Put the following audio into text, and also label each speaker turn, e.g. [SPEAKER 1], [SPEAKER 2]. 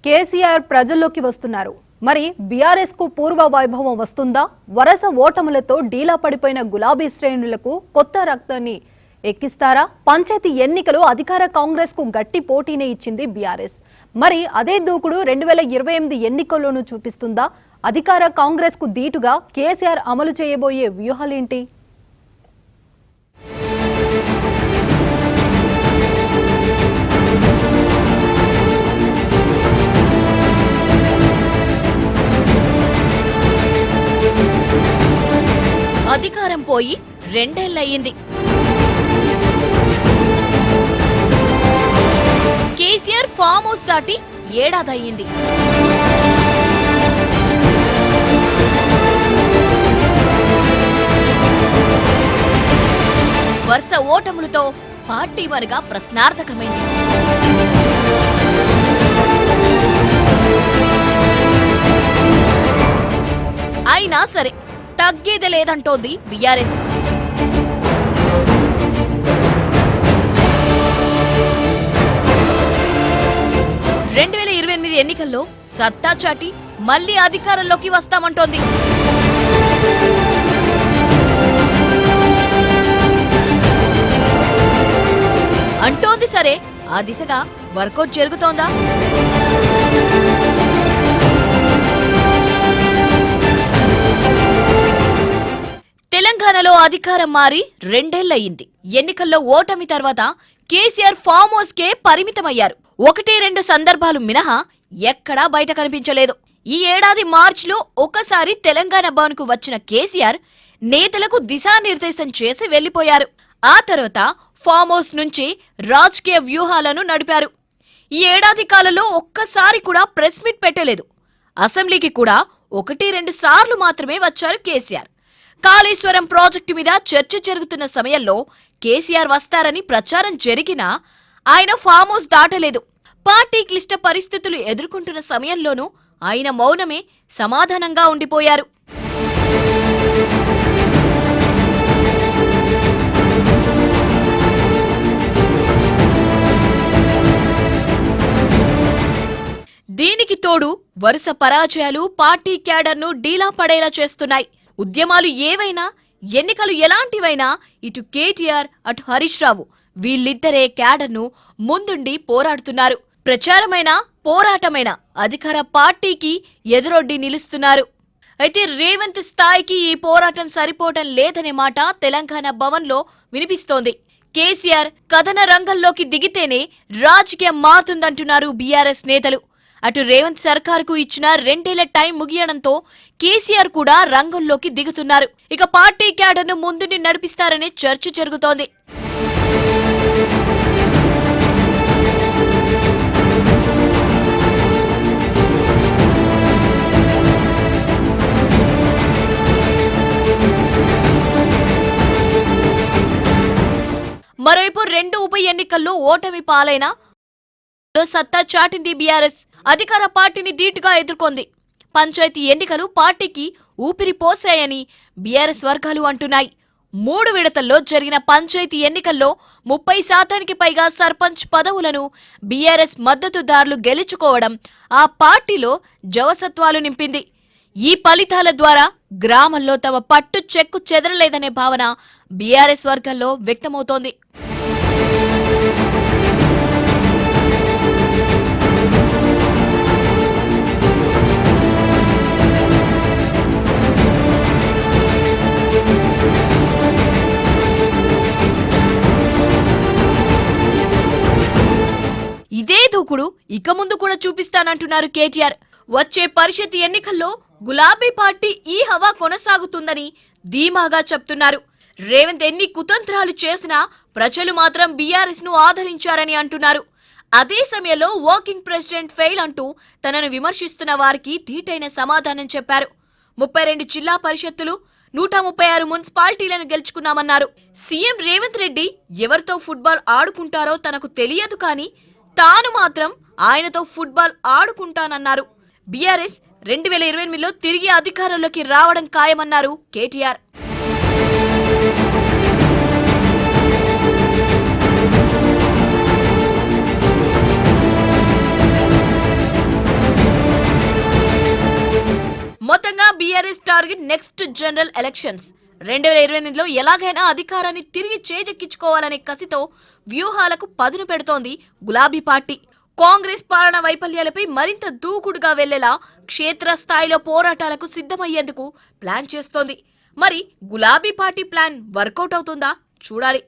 [SPEAKER 1] కేసీఆర్ ప్రజల్లోకి వస్తున్నారు. మరి బీఆర్ఎస్ కు పూర్వ వైభవం వస్తుందా? వరస ఓటములతో డీలా పడిపోయిన గులాబీ శ్రేణులకు కొత్త రక్తాన్ని ఎక్కిస్తారా? పంచాయతీ ఎన్నికలు అధికార కాంగ్రెస్ కు గట్టి పోటీనే ఇచ్చింది బీఆర్ఎస్. మరి అదే దూకుడు 2028 ఎన్నికల్లోనూ చూపిస్తుందా? అధికార కాంగ్రెస్ కు దీటుగా కేసీఆర్ అమలు చేయబోయే వ్యూహాలేంటి?
[SPEAKER 2] అధికారం పోయి 2 ఏళ్లయ్యింది. కేసీఆర్ ఫామ్ హౌస్ దాటి ఏడాదయ్యింది. వరుస ఓటములతో పార్టీ వరగా ప్రశ్నార్థకమైంది. అయినా సరే తగ్గేది లేదంటోంది బీఆర్ఎస్. ఎన్నికల్లో సత్తా చాటి మళ్లీ అధికారంలోకి వస్తామంటోంది. అంటోంది సరే, ఆ దిశగా వర్కౌట్ జరుగుతోందా? తెలంగాణలో అధికారం మారి 2 ఏళ్లయ్యింది. ఎన్నికల్లో ఓటమి తర్వాత కేసీఆర్ ఫామ్ హౌస్ కే పరిమితమయ్యారు. 1-2 సందర్భాలు మినహా ఎక్కడా బయట కనిపించలేదు. ఈ ఏడాది మార్చిలో ఒకసారి తెలంగాణ భవన్ కు వచ్చిన కేసీఆర్ నేతలకు దిశానిర్దేశం చేసి వెళ్లిపోయారు. ఆ తర్వాత ఫామ్ హౌస్ నుంచి రాజకీయ వ్యూహాలను నడిపారు. ఈ ఏడాది కాలంలో ఒక్కసారి కూడా ప్రెస్ మీట్ పెట్టలేదు. అసెంబ్లీకి కూడా 1-2 సార్లు మాత్రమే వచ్చారు కేసీఆర్. కాళేశ్వరం ప్రాజెక్టు మీద చర్చ జరుగుతున్న సమయంలో కేసీఆర్ వస్తారని ప్రచారం జరిగినా ఆయన ఫామ్ హౌస్ దాటలేదు. పార్టీ క్లిష్ట పరిస్థితులు ఎదుర్కొంటున్న సమయంలోనూ ఆయన మౌనమే సమాధానంగా ఉండిపోయారు. దీనికి తోడు వరుస పరాజయాలు పార్టీ క్యాడర్ను డీలా పడేలా చేస్తున్నాయి. ఉద్యమాలు ఏవైనా, ఎన్నికలు ఎలాంటివైనా ఇటు కేటీఆర్ అటు హరీష్ రావు వీళ్ళిద్దరే క్యాడర్ను ముందుండి పోరాడుతున్నారు. ప్రచారమైన పోరాటమైన అధికార పార్టీకి ఎదురొడ్డి నిలుస్తున్నారు. అయితే రేవంత్ స్థాయికి ఈ పోరాటం సరిపోవటం లేదనే మాట తెలంగాణ భవన్లో వినిపిస్తోంది. కేసీఆర్ కథన రంగంలోకి దిగితేనే రాజకీయం మారుతుందంటున్నారు బీఆర్ఎస్ నేతలు. అటు రేవంత్ సర్కారుకు ఇచ్చిన 2 ఏళ్ల టైం ముగియడంతో కేసీఆర్ కూడా రంగంలోకి దిగుతున్నారు. ఇక పార్టీ క్యాడర్ను ముందుండి నడిపిస్తారనే చర్చ జరుగుతోంది. మరోవైపు 2 ఉప ఎన్నికల్లో ఓటమి పాలైన సత్తా చాటింది బీఆర్ఎస్. అధికార పార్టీని ధీటుగా ఎదుర్కొంది. పంచాయతీ ఎన్నికలు పార్టీకి ఊపిరి పోసాయని బీఆర్ఎస్ వర్గాలు అంటున్నాయి. 3 విడతల్లో జరిగిన పంచాయతీ ఎన్నికల్లో 30% పైగా సర్పంచ్ పదవులను బీఆర్ఎస్ మద్దతుదారులు గెలుచుకోవడం ఆ పార్టీలో జవసత్వాలు నింపింది. ఈ ఫలితాల ద్వారా గ్రామంలో తమ పట్టు చెక్కు చెదరలేదనే భావన బీఆర్ఎస్ వర్గాల్లో వ్యక్తమవుతోంది. ఇదే దూకుడు ఇక ముందు కూడా చూపిస్తానంటున్నారు కేటీఆర్. వచ్చే పరిషత్ ఎన్నికల్లో గులాబీ పార్టీ ఈ హవా కొనసాగుతుందని ధీమాగా చెప్తున్నారు. రేవంత్ ఎన్ని కుతంత్రాలు చేసినా ప్రజలు మాత్రం బీఆర్ఎస్ ను ఆదరించారని అంటున్నారు. అదే సమయంలో వర్కింగ్ ప్రెసిడెంట్ ఫెయిల్ అంటూ తనను విమర్శిస్తున్న వారికి ధీటైన సమాధానం చెప్పారు. 32 జిల్లా పరిషత్తులు, 136 మున్సిపాలిటీలను గెలుచుకున్నామన్నారు. సీఎం రేవంత్ రెడ్డి ఎవరితో ఫుట్బాల్ ఆడుకుంటారో తనకు తెలియదు, కానీ తాను మాత్రం ఆయనతో ఫుట్బాల్ ఆడుకుంటానన్నారు. బీఆర్ఎస్ 2028లో తిరిగి అధికారంలోకి రావడం ఖాయమన్నారు KTR. Target next general elections. 2028లో ఎలాగైనా అధికారాన్ని తిరిగి చేజెక్కించుకోవాలనే కసితో వ్యూహాలకు పదును పెడుతోంది గులాబీ పార్టీ. కాంగ్రెస్ పాలన వైఫల్యాలపై మరింత దూకుడుగా వెళ్లేలా క్షేత్రస్థాయిలో పోరాటాలకు సిద్ధమయ్యేందుకు ప్లాన్ చేస్తోంది. మరి గులాబీ పార్టీ ప్లాన్ వర్కౌట్ అవుతుందా చూడాలి.